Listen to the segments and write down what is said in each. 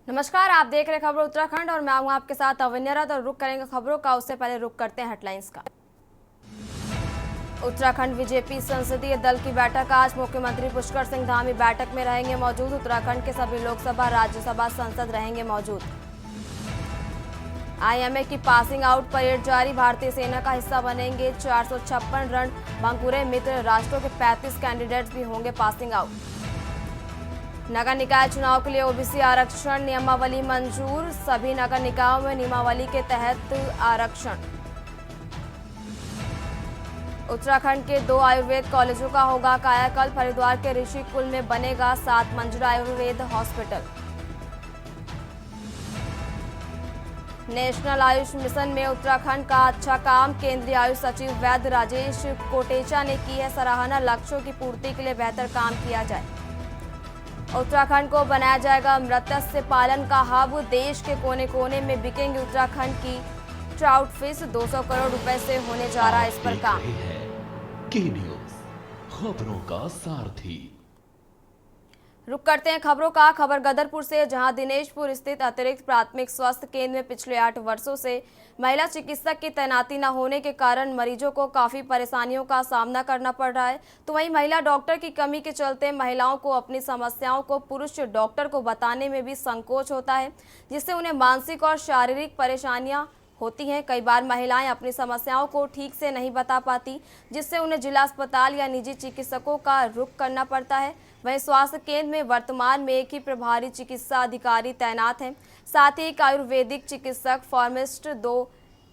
नमस्कार, आप देख रहे खबर उत्तराखंड और मैं हूं आपके साथ अविन्यरा। तो रुक करेंगे खबरों का, उससे पहले रुक करते हैं हेडलाइंस का। उत्तराखंड बीजेपी संसदीय दल की बैठक आज। मुख्यमंत्री पुष्कर सिंह धामी बैठक में रहेंगे मौजूद। उत्तराखंड के सभी लोकसभा राज्यसभा सांसद रहेंगे मौजूद। आईएमए की पासिंग आउट परेड जारी। भारतीय सेना का हिस्सा बनेंगे 456 रणबांकुरे मित्र राष्ट्रों के 35 कैंडिडेट्स भी होंगे पासिंग आउट। नगर निकाय चुनाव के लिए ओबीसी आरक्षण नियमावली मंजूर। सभी नगर निकायों में नियमावली के तहत आरक्षण। उत्तराखंड के 2 आयुर्वेद कॉलेजों का होगा कायाकल्प। हरिद्वार के ऋषिकुल में बनेगा 7 मंजिला Ayurveda hospital. National Ayush mission में उत्तराखंड का अच्छा काम। केंद्रीय आयुष सचिव वैद्य राजेश कोटेचा ने की है सराहना। लक्ष्यों की पूर्ति के लिए बेहतर काम किया जाए। उत्तराखंड को बनाया जाएगा मत्स्य पालन का हब। देश के कोने कोने में बिकेंगे उत्तराखंड की ट्राउट फिश। 200 करोड़ रुपए से होने जा रहा है इस पर काम। की न्यूज़, खबरों का सारथी। रुक करते हैं खबरों का। खबर गदरपुर से, जहां दिनेशपुर स्थित अतिरिक्त प्राथमिक स्वास्थ्य केंद्र में पिछले 8 वर्षों से महिला चिकित्सक की तैनाती न होने के कारण मरीजों को काफी परेशानियों का सामना करना पड़ रहा है। तो वहीं महिला डॉक्टर की कमी के चलते महिलाओं को अपनी समस्याओं को पुरुष डॉक्टर को बताने में भी संकोच होता है, जिससे उन्हें मानसिक और शारीरिक परेशानियां होती हैं। कई बार महिलाएं अपनी समस्याओं को ठीक से नहीं बता पाती, जिससे उन्हें जिला अस्पताल या निजी चिकित्सकों का रुख करना पड़ता है। वहीं स्वास्थ्य केंद्र में वर्तमान में एक ही प्रभारी चिकित्सा अधिकारी तैनात हैं। साथ ही एक आयुर्वेदिक चिकित्सक, फार्मासिस्ट, 2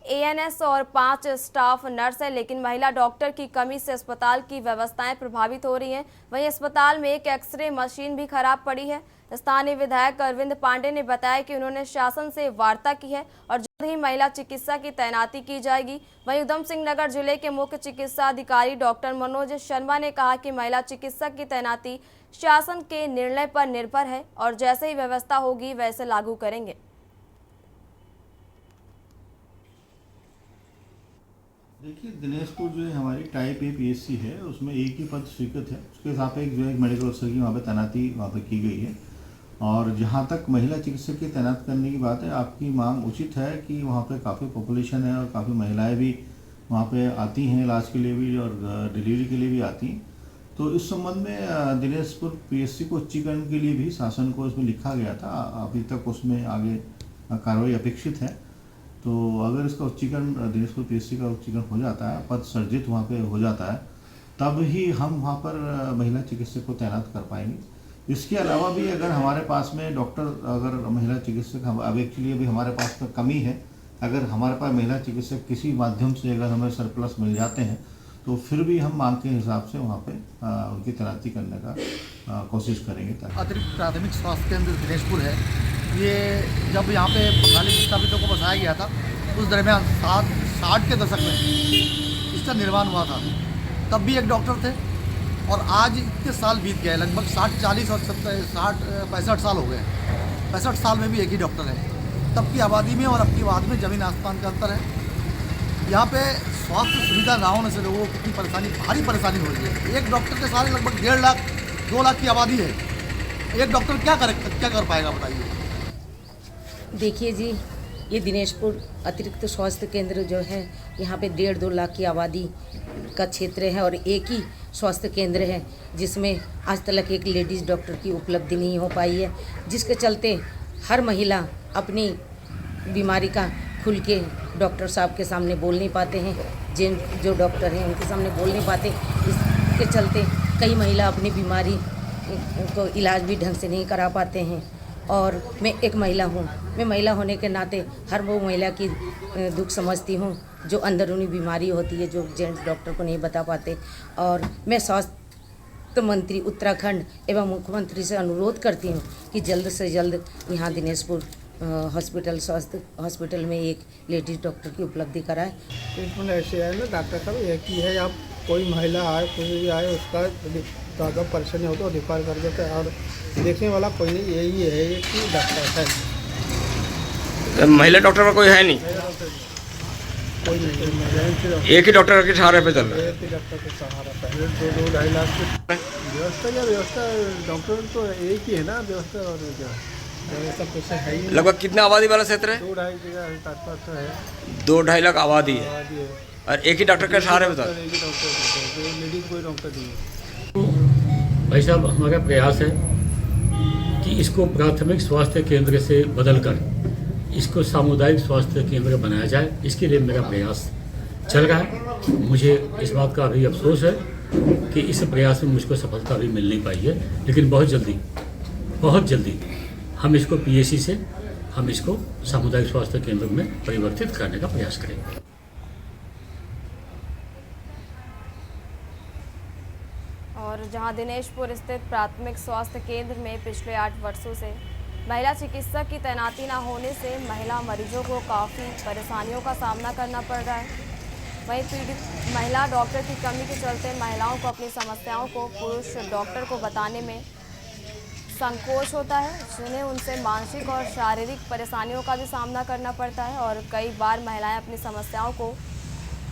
एएनएस और 5 स्टाफ नर्स है। लेकिन महिला डॉक्टर की कमी से अस्पताल की व्यवस्थाएं प्रभावित हो रही हैं। वहीं अस्पताल में एक एक्सरे मशीन भी खराब पड़ी है। स्थानीय विधायक अरविंद पांडे ने बताया कि उन्होंने शासन से वार्ता की है और जल्द ही महिला चिकित्सा की तैनाती की जाएगी। वहीं उधम सिंह नगर जिले के मुख्य चिकित्सा अधिकारी डॉक्टर मनोज शर्मा ने कहा कि महिला चिकित्सक की तैनाती शासन के निर्णय पर निर्भर है और जैसे ही व्यवस्था होगी वैसे लागू करेंगे। देखिए, दिनेशपुर जो है हमारी टाइप ए पीएचसी है, उसमें एक ही पद स्वीकृत है। उसके सापेक्ष जो है मेडिकल अफसर की वहाँ पे तैनाती वहाँ पे की गई है। और जहाँ तक महिला चिकित्सक की तैनात करने की बात है, आपकी मांग उचित है कि वहाँ पे काफ़ी पॉपुलेशन है और काफ़ी महिलाएं भी वहाँ पे आती हैं इलाज के लिए भी और डिलीवरी के लिए भी आती हैं। तो इस संबंध में दिनेशपुर पीएचसी को उच्चीकरण के लिए भी शासन को इसमें लिखा गया था। अभी तक उसमें आगे कार्रवाई अपेक्षित है। तो अगर इसका उच्चीकरण, दिनेशपुर पीएचसी का उच्चीकरण हो जाता है, पद सर्जित वहाँ पे हो जाता है, तब ही हम वहाँ पर महिला चिकित्सक को तैनात कर पाएंगे। इसके अलावा भी अगर हमारे पास में डॉक्टर, अगर महिला चिकित्सक, अब एक्चुअली अभी हमारे पास में कमी है, अगर हमारे पास महिला चिकित्सक किसी माध्यम से अगर हमें सरप्लस मिल जाते हैं तो फिर भी हम मांग के हिसाब से वहाँ पे उनकी तैनाती करने का कोशिश करेंगे। अतिरिक्त प्राथमिक स्वास्थ्य केंद्र दिनेशपुर है। ये जब यहाँ पे बंगाली विस्थापितों को बसाया गया था, उस दरमियान 60 के दशक में इसका निर्माण हुआ था। तब भी एक डॉक्टर थे और आज इतने साल बीत गए, लगभग 60, 40 और 65 साल हो गए। 65 साल में भी एक ही डॉक्टर है। तब की आबादी में और अब की आबादी में ज़मीन आसमान का अंतर है। यहाँ पे स्वास्थ्य सुविधा ना होने से लोगों को कितनी परेशानी, भारी परेशानी हो रही है। एक डॉक्टर के सारे लगभग 1.5 लाख 2 लाख की आबादी है। एक डॉक्टर क्या कर पाएगा, बताइए। देखिए जी, ये दिनेशपुर अतिरिक्त स्वास्थ्य केंद्र जो है, यहाँ पे 1.5-2 लाख की आबादी का क्षेत्र है और एक ही स्वास्थ्य केंद्र है जिसमें आज तक एक लेडीज़ डॉक्टर की उपलब्धि नहीं हो पाई है, जिसके चलते हर महिला अपनी बीमारी का खुल के डॉक्टर साहब के सामने बोल नहीं पाते हैं। जो डॉक्टर हैं उनके सामने बोल नहीं पाते। इसके चलते कई महिला अपनी बीमारी को इलाज भी ढंग से नहीं करा पाते हैं। और मैं एक महिला हूँ, मैं महिला होने के नाते हर वो महिला की दुख समझती हूँ जो अंदरूनी बीमारी होती है, जो जेंट्स डॉक्टर को नहीं बता पाते। और मैं स्वास्थ्य मंत्री उत्तराखंड एवं मुख्यमंत्री से अनुरोध करती हूँ कि जल्द से जल्द यहाँ दिनेशपुर हॉस्पिटल, स्वास्थ्य हॉस्पिटल में एक लेडीज डॉक्टर की उपलब्धि कराए। ट्रीटमेंट ऐसे है ना, डॉक्टर साहब एक ही है। आप कोई महिला आए, कोई भी आए, उसका ज़्यादा परेशानी हो तो रिफर कर देते हैं और देखने वाला कोई नहीं, यही है कि डॉक्टर है। महिला डॉक्टर में कोई है नहीं, कोई नहीं, एक ही डॉक्टर के सहारे पे चल रहा है। एक ही डॉक्टर के सहारा पे 2-2-2.5 लाख की व्यवस्था। डॉक्टर तो एक ही है ना व्यवस्था। और तो ऐसा कुछ है ही नहीं। लगभग कितने आबादी वाला क्षेत्र है? 2-2.5 जगह आसपास तो है 2-2.5 लाख आबादी है आबादी है। और एक ही डॉक्टर के सहारे बता। एक ही डॉक्टर है, लेडीज कोई डॉक्टर नहीं है। भाई साहब, हमारा प्रयास है कि इसको प्राथमिक स्वास्थ्य केंद्र से बदलकर इसको सामुदायिक स्वास्थ्य केंद्र बनाया जाए। इसके लिए मेरा प्रयास चल रहा है। मुझे इस बात का अभी अफसोस है कि इस प्रयास में मुझको सफलता अभी मिल नहीं पाई है, लेकिन बहुत जल्दी हम इसको पीएसी से हम इसको सामुदायिक स्वास्थ्य केंद्र में परिवर्तित करने का प्रयास करेंगे। और जहां दिनेशपुर स्थित प्राथमिक स्वास्थ्य केंद्र में पिछले 8 वर्षों से महिला चिकित्सक की तैनाती न होने से महिला मरीजों को काफ़ी परेशानियों का सामना करना पड़ रहा है। वहीं पीड़ित महिला डॉक्टर की कमी के चलते महिलाओं को अपनी समस्याओं को पुरुष डॉक्टर को बताने में संकोच होता है, जिन्हें उनसे मानसिक और शारीरिक परेशानियों का भी सामना करना पड़ता है और कई बार महिलाएं अपनी समस्याओं को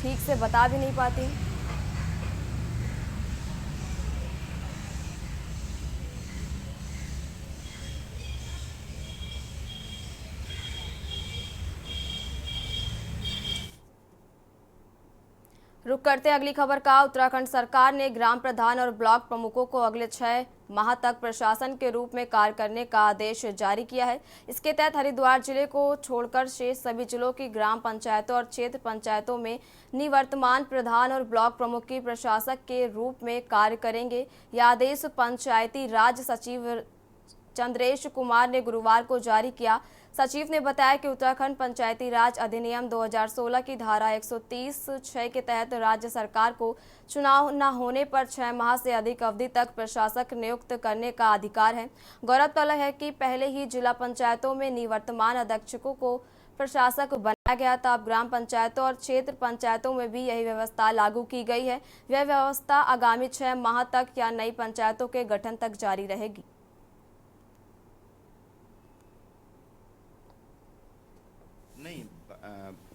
ठीक से बता भी नहीं पाती। रुक करते हैं अगली खबर का। उत्तराखंड सरकार ने ग्राम प्रधान और ब्लॉक प्रमुखों को अगले 6 माह तक प्रशासन के रूप में कार्य करने का आदेश जारी किया है। इसके तहत हरिद्वार जिले को छोड़कर शेष सभी जिलों की ग्राम पंचायतों और क्षेत्र पंचायतों में निवर्तमान प्रधान और ब्लॉक प्रमुख की प्रशासक के रूप में कार्य करेंगे। यह आदेश पंचायती राज सचिव चंद्रेश कुमार ने गुरुवार को जारी किया। सचिव ने बताया कि उत्तराखंड पंचायती राज अधिनियम 2016 की धारा 130(6) के तहत राज्य सरकार को चुनाव न होने पर 6 माह से अधिक अवधि तक प्रशासक नियुक्त करने का अधिकार है। गौरतलब है कि पहले ही जिला पंचायतों में निवर्तमान अध्यक्षों को प्रशासक बनाया गया था। अब ग्राम पंचायतों और क्षेत्र पंचायतों में भी यही व्यवस्था लागू की गई है। यह व्यवस्था आगामी 6 माह तक या नई पंचायतों के गठन तक जारी रहेगी। नहीं,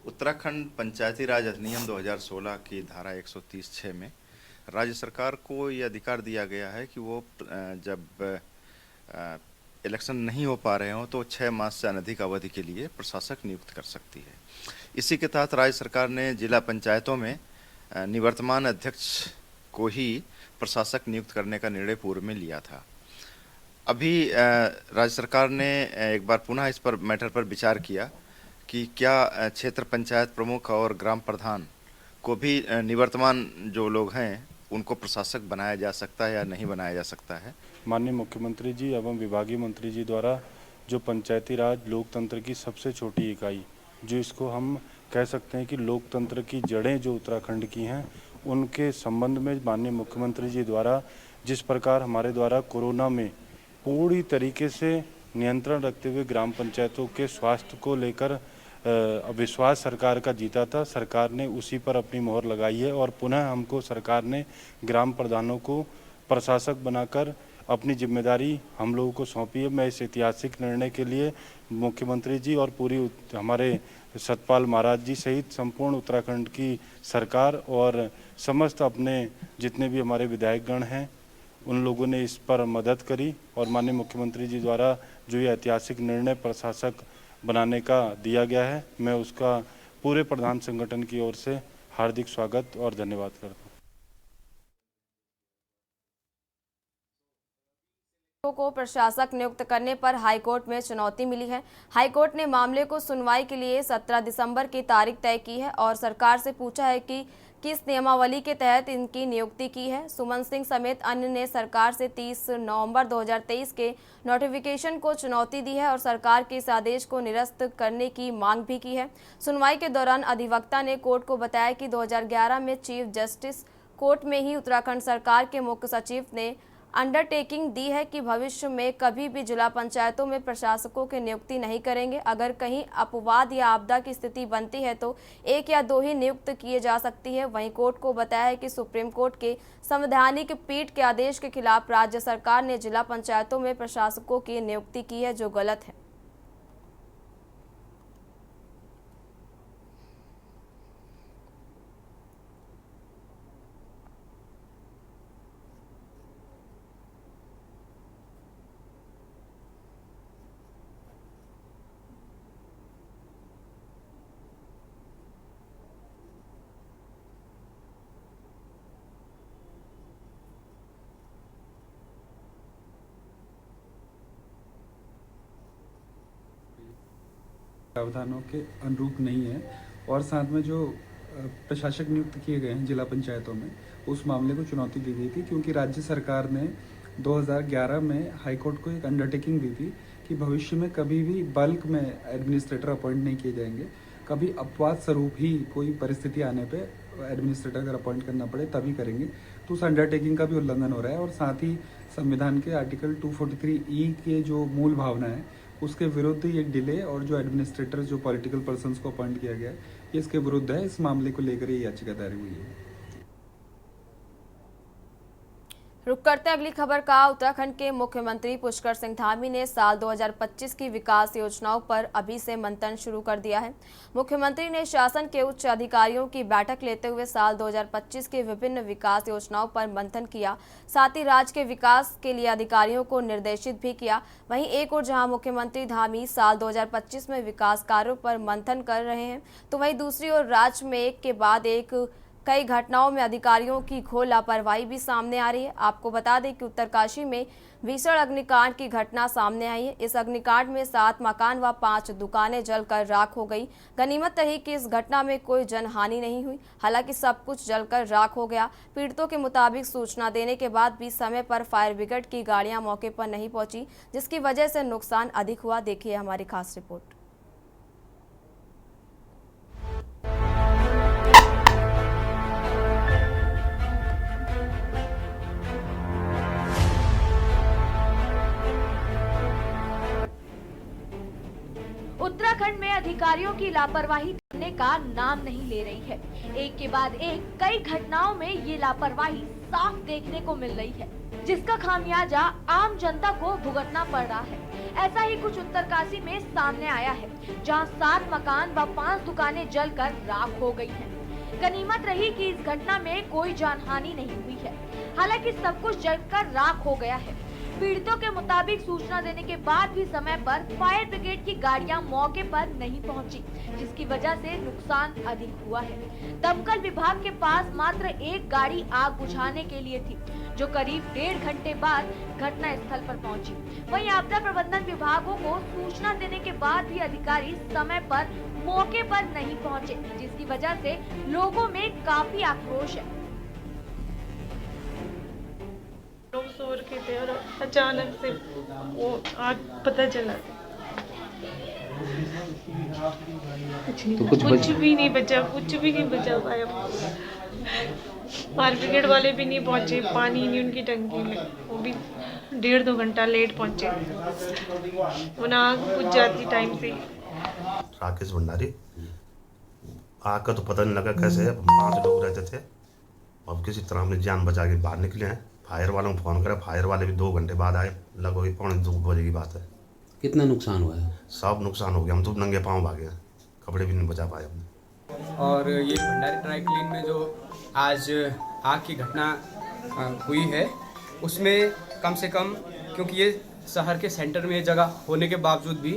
उत्तराखंड पंचायती राज अधिनियम 2016 की धारा 130(6) में राज्य सरकार को ये अधिकार दिया गया है कि वो जब इलेक्शन नहीं हो पा रहे हों तो 6 माह से अनधिक अवधि के लिए प्रशासक नियुक्त कर सकती है। इसी के तहत राज्य सरकार ने जिला पंचायतों में निवर्तमान अध्यक्ष को ही प्रशासक नियुक्त करने का निर्णय पूर्व में लिया था। अभी राज्य सरकार ने एक बार पुनः इस पर मैटर पर विचार किया कि क्या क्षेत्र पंचायत प्रमुख और ग्राम प्रधान को भी निवर्तमान जो लोग हैं उनको प्रशासक बनाया जा सकता है या नहीं बनाया जा सकता है। माननीय मुख्यमंत्री जी एवं विभागीय मंत्री जी द्वारा जो पंचायती राज लोकतंत्र की सबसे छोटी इकाई, जो इसको हम कह सकते हैं कि लोकतंत्र की जड़ें जो उत्तराखंड की हैं, उनके संबंध में माननीय मुख्यमंत्री जी द्वारा जिस प्रकार हमारे द्वारा कोरोना में पूरी तरीके से नियंत्रण रखते हुए ग्राम पंचायतों के स्वास्थ्य को लेकर विश्वास सरकार का जीता था, सरकार ने उसी पर अपनी मोहर लगाई है और पुनः हमको सरकार ने ग्राम प्रधानों को प्रशासक बनाकर अपनी जिम्मेदारी हम लोगों को सौंपी है। मैं इस ऐतिहासिक निर्णय के लिए मुख्यमंत्री जी और पूरी हमारे सतपाल महाराज जी सहित संपूर्ण उत्तराखंड की सरकार और समस्त अपने जितने भी हमारे विधायकगण हैं उन लोगों ने इस पर मदद करी और माननीय मुख्यमंत्री जी द्वारा जो ये ऐतिहासिक निर्णय प्रशासक बनाने का दिया गया है, मैं उसका पूरे प्रधान संगठन की ओर से हार्दिक स्वागत और धन्यवाद करता हूँ। को प्रशासक नियुक्त करने पर हाईकोर्ट में चुनौती मिली है। हाईकोर्ट ने मामले को सुनवाई के लिए 17 दिसंबर की तारीख तय की है और सरकार से पूछा है कि किस नियमावली के तहत इनकी नियुक्ति की है। सुमन सिंह समेत अन्य ने सरकार से 30 नवंबर 2023 के नोटिफिकेशन को चुनौती दी है और सरकार के इस आदेश को निरस्त करने की मांग भी की है। सुनवाई के दौरान अधिवक्ता ने कोर्ट को बताया कि 2011 में चीफ जस्टिस कोर्ट में ही उत्तराखंड सरकार के मुख्य सचिव ने अंडरटेकिंग दी है कि भविष्य में कभी भी जिला पंचायतों में प्रशासकों की नियुक्ति नहीं करेंगे। अगर कहीं अपवाद या आपदा की स्थिति बनती है तो 1 या 2 ही नियुक्त किए जा सकती है। वहीं कोर्ट को बताया है कि सुप्रीम कोर्ट के संवैधानिक पीठ के आदेश के खिलाफ राज्य सरकार ने जिला पंचायतों में प्रशासकों की नियुक्ति की है, जो गलत है। प्रावधानों के अनुरूप नहीं है और साथ में जो प्रशासक नियुक्त किए गए हैं जिला पंचायतों में, उस मामले को चुनौती दी गई थी क्योंकि राज्य सरकार ने 2011 में हाईकोर्ट को एक अंडरटेकिंग दी थी कि भविष्य में कभी भी बल्क में एडमिनिस्ट्रेटर अपॉइंट नहीं किए जाएंगे। कभी अपवाद स्वरूप ही कोई परिस्थिति आने पे एडमिनिस्ट्रेटर अगर अपॉइंट करना पड़े तभी करेंगे। तो उस अंडरटेकिंग का भी उल्लंघन हो रहा है और साथ ही संविधान के आर्टिकल 243E के जो मूल भावना है उसके विरुद्ध ये डिले और जो एडमिनिस्ट्रेटर जो पॉलिटिकल पर्सन्स को अपॉइंट किया गया है ये इसके विरुद्ध है। इस मामले को लेकर ये याचिका दायर हुई है। रुक करते हैं अगली खबर का। उत्तराखंड के मुख्यमंत्री पुष्कर सिंह धामी ने साल 2025 की विकास योजनाओं पर अभी से मंथन शुरू कर दिया है। मुख्यमंत्री ने शासन के उच्च अधिकारियों की बैठक लेते हुए साल 2025 की विभिन्न विकास योजनाओं पर मंथन किया। साथ ही राज्य के विकास के लिए अधिकारियों को निर्देशित भी किया। वहीं एक और जहां मुख्यमंत्री धामी साल 2025 में विकास कार्यों पर मंथन कर रहे हैं, तो वहीं दूसरी ओर राज्य में एक के बाद एक कई घटनाओं में अधिकारियों की घोर लापरवाही भी सामने आ रही है। आपको बता दें कि उत्तरकाशी में भीषण अग्निकांड की घटना सामने आई है। इस अग्निकांड में 7 मकान व 5 दुकानें जलकर राख हो गई। गनीमत रही कि इस घटना में कोई जनहानि नहीं हुई। हालांकि सब कुछ जलकर राख हो गया। पीड़ितों के मुताबिक सूचना देने के बाद भी समय पर फायर ब्रिगेड की गाड़ियां मौके पर नहीं पहुंची, जिसकी वजह से नुकसान अधिक हुआ। देखिए हमारी खास रिपोर्ट। उत्तराखंड में अधिकारियों की लापरवाही थमने का नाम नहीं ले रही है। एक के बाद एक कई घटनाओं में ये लापरवाही साफ देखने को मिल रही है, जिसका खामियाजा आम जनता को भुगतना पड़ रहा है। ऐसा ही कुछ उत्तरकाशी में सामने आया है, जहां 7 मकान व 5 दुकानें जलकर राख हो गई हैं। गनीमत रही कि इस घटना में कोई जानहानि नहीं हुई है। हालांकि सब कुछ जलकर राख हो गया है। पीड़ितों के मुताबिक सूचना देने के बाद भी समय पर फायर ब्रिगेड की गाड़ियां मौके पर नहीं पहुंची, जिसकी वजह से नुकसान अधिक हुआ है। दमकल विभाग के पास मात्र एक गाड़ी आग बुझाने के लिए थी, जो करीब 1.5 घंटे बाद घटना स्थल पर पहुंची। वहीं आपदा प्रबंधन विभागों को सूचना देने के बाद भी अधिकारी समय पर मौके पर नहीं पहुंचे, जिसकी वजह से लोगों में काफी आक्रोश है। लोग सो रखे थे और अचानक से वो आग पता चला। कुछ भी नहीं बचा पाया। फायर ब्रिगेड वाले भी नहीं पहुंचे, पानी नहीं उनकी टंकी में, वो भी 1.5-2 घंटा लेट पहुंचे। वरना आग बुझ जाती टाइम से। राकेश भंडारी। आग का तो पता नहीं लगा कैसे है। 5 लोग रहते थे, अब किसी तरह हमने जान बचा के बाहर निकले हैं। फायर वालों को फ़ोन करा, फायर वाले भी 2 घंटे बाद आए। लगभग 1:45 बजे की बात है। कितना नुकसान हुआ है? सब नुकसान हो गया। हम तो नंगे पाँव भागे, कपड़े भी नहीं बचा पाए हमने। और ये भंडारी ड्राई क्लीन में जो आज आग की घटना हुई है, उसमें कम से कम, क्योंकि ये शहर के सेंटर में जगह होने के बावजूद भी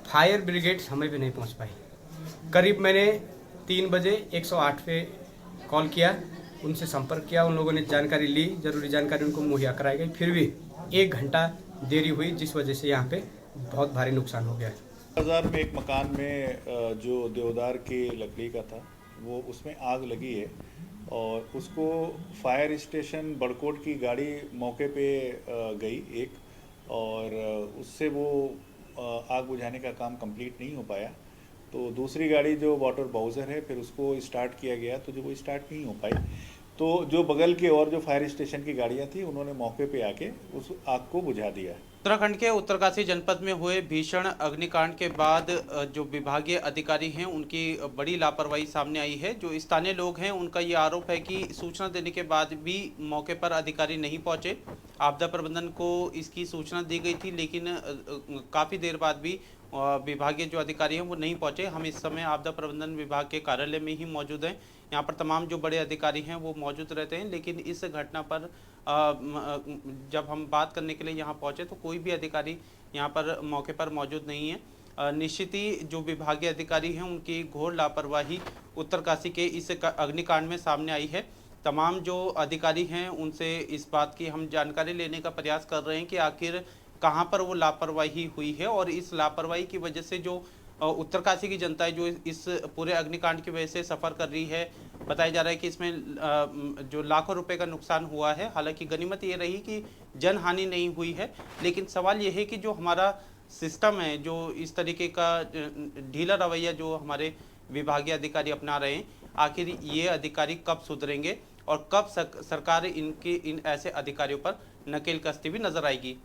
फायर ब्रिगेड समय पे नहीं पहुंच पाई। करीब मैंने 3 बजे 108 पे कॉल किया, उनसे संपर्क किया। उन लोगों ने जानकारी ली, जरूरी जानकारी उनको मुहैया कराई गई। फिर भी 1 घंटा देरी हुई, जिस वजह से यहाँ पे बहुत भारी नुकसान हो गया है। बाजार में एक मकान में जो देवदार की लकड़ी का था, वो उसमें आग लगी है और उसको फायर स्टेशन बड़कोट की गाड़ी मौके पे गई एक, और उससे वो आग बुझाने का काम कंप्लीट नहीं हो पाया। तो दूसरी गाड़ी जो वाटर बाउजर है, फिर उसको स्टार्ट किया गया, तो जो वो स्टार्ट नहीं हो पाई, तो जो बगल के और जो फायर स्टेशन की गाड़ियां थी, उन्होंने मौके पे आके उस आग को बुझा दिया। उत्तराखंड के उत्तरकाशी जनपद में हुए भीषण अग्निकांड के बाद जो विभागीय अधिकारी हैं उनकी बड़ी लापरवाही सामने आई है। जो स्थानीय लोग हैं उनका ये आरोप है कि सूचना देने के बाद भी मौके पर अधिकारी नहीं पहुंचे। आपदा प्रबंधन को इसकी सूचना दी गई थी, लेकिन काफ़ी देर बाद भी विभागीय जो अधिकारी हैं वो नहीं पहुंचे। हम इस समय आपदा प्रबंधन विभाग के कार्यालय में ही मौजूद हैं। यहाँ पर तमाम जो बड़े अधिकारी हैं वो मौजूद रहते हैं, लेकिन इस घटना पर जब हम बात करने के लिए यहाँ पहुँचे तो कोई भी अधिकारी यहाँ पर मौके पर मौजूद नहीं है। निश्चित ही जो विभागीय अधिकारी हैं उनकी घोर लापरवाही उत्तरकाशी के इस अग्निकांड में सामने आई है। तमाम जो अधिकारी हैं उनसे इस बात की हम जानकारी लेने का प्रयास कर रहे हैं कि आखिर कहाँ पर वो लापरवाही हुई है और इस लापरवाही की वजह से जो उत्तरकाशी की जनता है जो इस पूरे अग्निकांड की वजह से सफ़र कर रही है। बताया जा रहा है कि इसमें जो लाखों रुपए का नुकसान हुआ है। हालांकि गनीमत ये रही कि जन हानि नहीं हुई है, लेकिन सवाल ये है कि जो हमारा सिस्टम है, जो इस तरीके का ढीला रवैया जो हमारे विभागीय अधिकारी अपना रहे हैं, आखिर ये अधिकारी कब सुधरेंगे और कब सरकार इन ऐसे अधिकारियों पर नकेल कसती हुई नजर आएगी।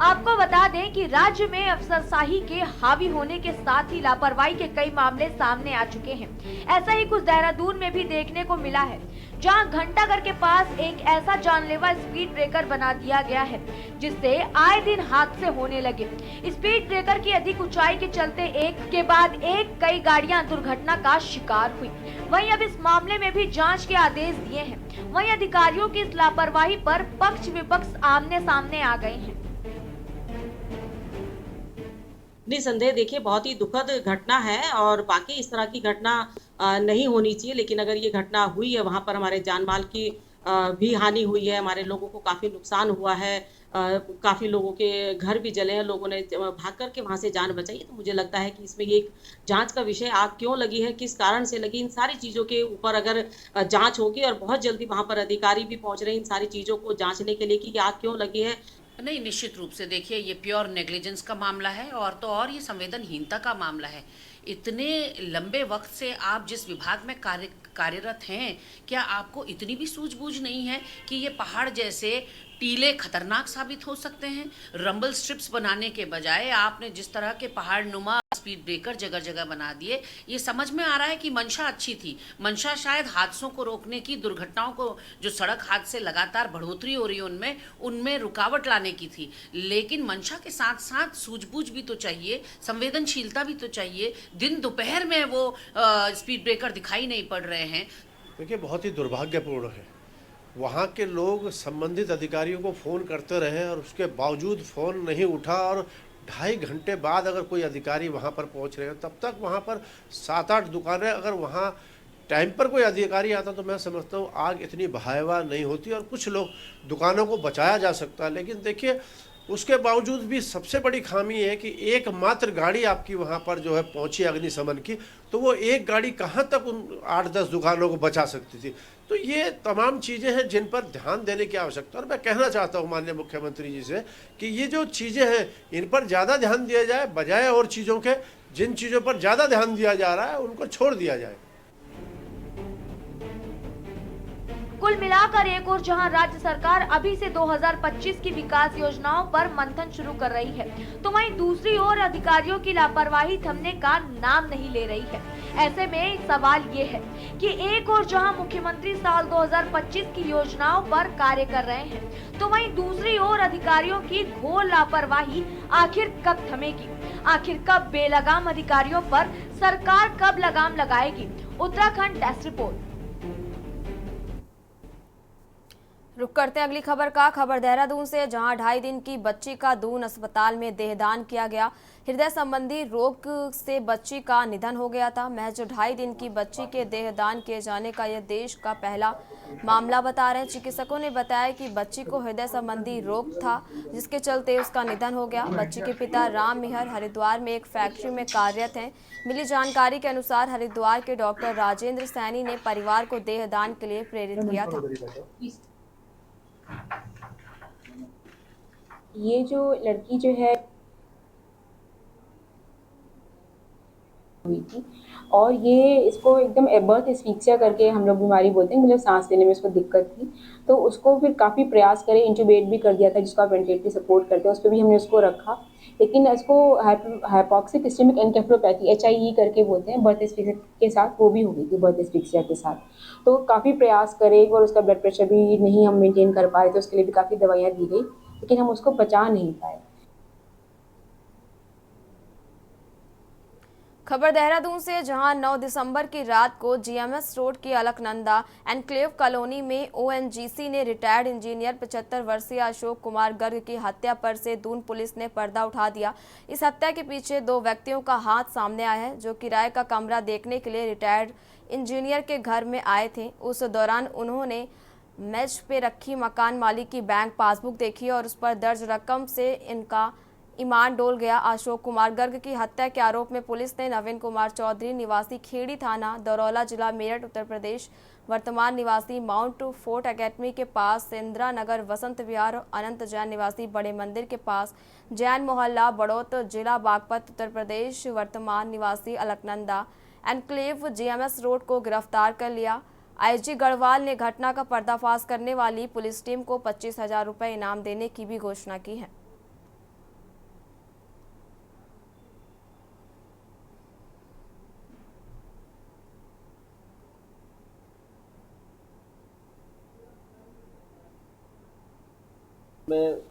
आपको बता दें कि राज्य में अफसरशाही के हावी होने के साथ ही लापरवाही के कई मामले सामने आ चुके हैं। ऐसा ही कुछ देहरादून में भी देखने को मिला है, जहां घंटाघर के पास एक ऐसा जानलेवा स्पीड ब्रेकर बना दिया गया है जिससे आए दिन हादसे होने लगे। स्पीड ब्रेकर की अधिक ऊंचाई के चलते एक के बाद एक कई गाड़ियां दुर्घटना का शिकार हुई। वहीं अब इस मामले में भी जांच के आदेश दिए हैं। वहीं अधिकारियों की इस लापरवाही पर पक्ष विपक्ष आमने सामने आ गए हैं। निसंदेह देखिए बहुत ही दुखद घटना है और बाकी इस तरह की घटना नहीं होनी चाहिए, लेकिन अगर ये घटना हुई है वहाँ पर हमारे जान माल की भी हानि हुई है, हमारे लोगों को काफ़ी नुकसान हुआ है, काफ़ी लोगों के घर भी जले हैं, लोगों ने भाग कर के वहाँ से जान बचाई। तो मुझे लगता है कि इसमें एक जांच का विषय, आग क्यों लगी है, किस कारण से लगी, इन सारी चीज़ों के ऊपर अगर जांच होगी और बहुत जल्दी वहाँ पर अधिकारी भी पहुँच रहे हैं इन सारी चीज़ों को जाँचने के लिए कि आग क्यों लगी है। नहीं, निश्चित रूप से देखिए ये प्योर नेग्लिजेंस का मामला है और तो और ये संवेदनहीनता का मामला है। इतने लंबे वक्त से आप जिस विभाग में कार्यरत हैं, क्या आपको इतनी भी सूझबूझ नहीं है कि ये पहाड़ जैसे टीले खतरनाक साबित हो सकते हैं? रंबल स्ट्रिप्स बनाने के बजाय आपने जिस तरह के पहाड़ नुमा स्पीड ब्रेकर जगह जगह बना दिए, ये समझ में आ रहा है कि मंशा अच्छी थी। मंशा शायद हादसों को रोकने की, दुर्घटनाओं को, जो सड़क हादसे लगातार बढ़ोतरी हो रही है उनमें रुकावट लाने की थी, लेकिन मंशा के साथ साथ सूझबूझ भी तो चाहिए, संवेदनशीलता भी तो चाहिए। दिन दोपहर में वो स्पीड ब्रेकर दिखाई नहीं पड़ रहे हैं। देखिए बहुत ही दुर्भाग्यपूर्ण है, वहाँ के लोग संबंधित अधिकारियों को फ़ोन करते रहे और उसके बावजूद फ़ोन नहीं उठा और 2.5 घंटे बाद अगर कोई अधिकारी वहाँ पर पहुँच रहे हो, तब तक वहाँ पर 7-8 दुकानें, अगर वहाँ टाइम पर कोई अधिकारी आता तो मैं समझता हूँ आग इतनी भयावह नहीं होती और कुछ लोग दुकानों को बचाया जा सकता है। लेकिन देखिए उसके बावजूद भी सबसे बड़ी खामी है कि एकमात्र गाड़ी आपकी वहाँ पर जो है पहुँची अग्निशमन की, तो वो एक गाड़ी कहाँ तक उन 8-10 दुकानों को बचा सकती थी। तो ये तमाम चीज़ें हैं जिन पर ध्यान देने की आवश्यकता है और मैं कहना चाहता हूँ माननीय मुख्यमंत्री जी से कि ये जो चीज़ें हैं इन पर ज़्यादा ध्यान दिया जाए, बजाय और चीज़ों के जिन चीज़ों पर ज़्यादा ध्यान दिया जा रहा है उनको छोड़ दिया जाए। कुल मिलाकर एक और जहां राज्य सरकार अभी से 2025 की विकास योजनाओं पर मंथन शुरू कर रही है, तो वहीं दूसरी ओर अधिकारियों की लापरवाही थमने का नाम नहीं ले रही है। ऐसे में सवाल ये है कि एक और जहां मुख्यमंत्री साल 2025 की योजनाओं पर कार्य कर रहे हैं, तो वहीं दूसरी ओर अधिकारियों की घोर लापरवाही आखिर कब थमेगी? आखिर कब बेलगाम अधिकारियों पर सरकार कब लगाम लगाएगी? Uttarakhand desk report. रुक करते हैं अगली खबर का। खबर देहरादून से, जहां 2.5 दिन की बच्ची का दून अस्पताल में देहदान किया गया। हृदय संबंधी रोग से बच्ची का निधन हो गया था। महज 2.5 दिन की बच्ची के देहदान किए जाने का यह देश का पहला मामला बता रहे हैं। चिकित्सकों ने बताया कि बच्ची को हृदय संबंधी रोग था, जिसके चलते उसका निधन हो गया। बच्ची के पिता राम मिहर हरिद्वार में एक फैक्ट्री में कार्यरत हैं। मिली जानकारी के अनुसार हरिद्वार के डॉक्टर राजेंद्र सैनी ने परिवार को देहदान के लिए प्रेरित किया था। ये जो लड़की जो है हुई थी और ये इसको एकदम बर्थ एस्फिक्सिया करके हम लोग बीमारी बोलते हैं, मतलब सांस लेने में इसको दिक्कत थी, तो उसको फिर काफ़ी प्रयास करे, इंट्यूबेट भी कर दिया था, जिसको आप वेंटिलेटरी सपोर्ट करते हैं, उस पर भी हमने उसको रखा, लेकिन इसको हाइपोक्सिक इस्केमिक एन्केफेलोपैथी HIE करके बोलते हैं, बर्थ एस्फिक्सिया के साथ वो भी हो गई थी, बर्थ एस्फिक्सिया के साथ। तो काफ़ी प्रयास करे, एक बार उसका ब्लड प्रेशर भी नहीं हम मेंटेन कर पाए थे, उसके लिए भी काफ़ी दवाइयाँ दी गई, लेकिन हम उसको बचा नहीं पाए। खबर देहरादून से, जहां 9 दिसंबर की रात को GMS रोड की अलकनंदा एनक्लेव कॉलोनी में ONGC ने रिटायर्ड इंजीनियर 75 वर्षीय अशोक कुमार गर्ग की हत्या पर से दून पुलिस ने पर्दा उठा दिया। इस हत्या के पीछे 2 व्यक्तियों का हाथ सामने आया है, जो किराए का कमरा देखने के लिए रिटायर्ड इंजीनियर के घर में आए थे। उस दौरान उन्होंने मेज पे रखी मकान मालिक की बैंक पासबुक देखी और उस पर दर्ज रकम से इनका ईमान डोल गया। अशोक कुमार गर्ग की हत्या के आरोप में पुलिस ने नवीन कुमार चौधरी निवासी खेड़ी थाना दरौला जिला मेरठ उत्तर प्रदेश, वर्तमान निवासी माउंट फोर्ट एकेडमी के पास इंदिरा नगर वसंत विहार, अनंत जैन निवासी बड़े मंदिर के पास जैन मोहल्ला बड़ौत जिला बागपत उत्तर प्रदेश, वर्तमान निवासी अलकनंदा एनक्लेव जीएमएस रोड को गिरफ्तार कर लिया। आईजी गढ़वाल ने घटना का पर्दाफाश करने वाली पुलिस टीम को 25,000 रुपये इनाम देने की भी घोषणा की है। में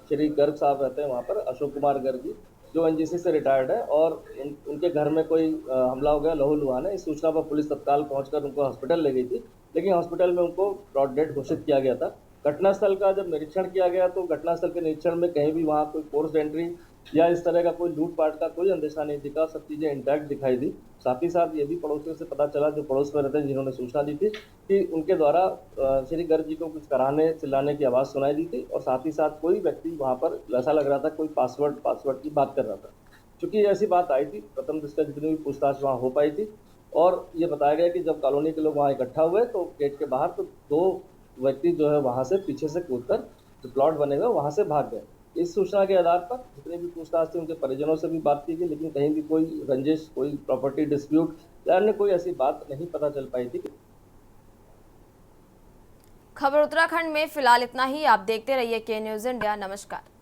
श्री गर्ग साहब रहते हैं वहाँ पर, अशोक कुमार गर्ग जी, जो एनजीसी से रिटायर्ड है, और उनके घर में कोई हमला हो गया, लहूलुहान है। इस सूचना पर पुलिस तत्काल पहुंचकर उनको हॉस्पिटल ले गई थी, लेकिन हॉस्पिटल में उनको ब्रॉड डेड घोषित किया गया था। घटनास्थल का जब निरीक्षण किया गया तो घटनास्थल के निरीक्षण में कहीं भी वहाँ कोई फोर्स एंट्री या इस तरह का कोई लूटपाट का कोई अंदेशा नहीं दिखा, सब चीज़ें इंटैक्ट दिखाई दी। साथ ही साथ ये भी पड़ोसियों से पता चला, जो पड़ोस में रहते हैं, जिन्होंने सूचना दी थी कि उनके द्वारा श्री गर्ग जी को कुछ कराने चिल्लाने की आवाज़ सुनाई दी थी, और साथ ही साथ कोई व्यक्ति वहाँ पर ऐसा लग रहा था कोई पासवर्ड की बात कर रहा था। चूँकि ऐसी बात आई थी, प्रथम दृष्टया जितनी भी पूछताछ वहाँ हो पाई थी, और ये बताया गया कि जब कॉलोनी के लोग वहाँ इकट्ठा हुए तो गेट के बाहर तो 2 व्यक्ति जो है वहाँ से पीछे से कूदकर जो प्लॉट बने हुए वहाँ से भाग गए। इस सूचना के आधार पर जितनी भी पूछताछ थी उनके परिजनों से भी बात की गई, लेकिन कहीं भी कोई रंजिश, कोई प्रॉपर्टी डिस्प्यूट या अन्य कोई ऐसी बात नहीं पता चल पाई थी। खबर उत्तराखंड में फिलहाल इतना ही। आप देखते रहिए के न्यूज़ इंडिया। नमस्कार।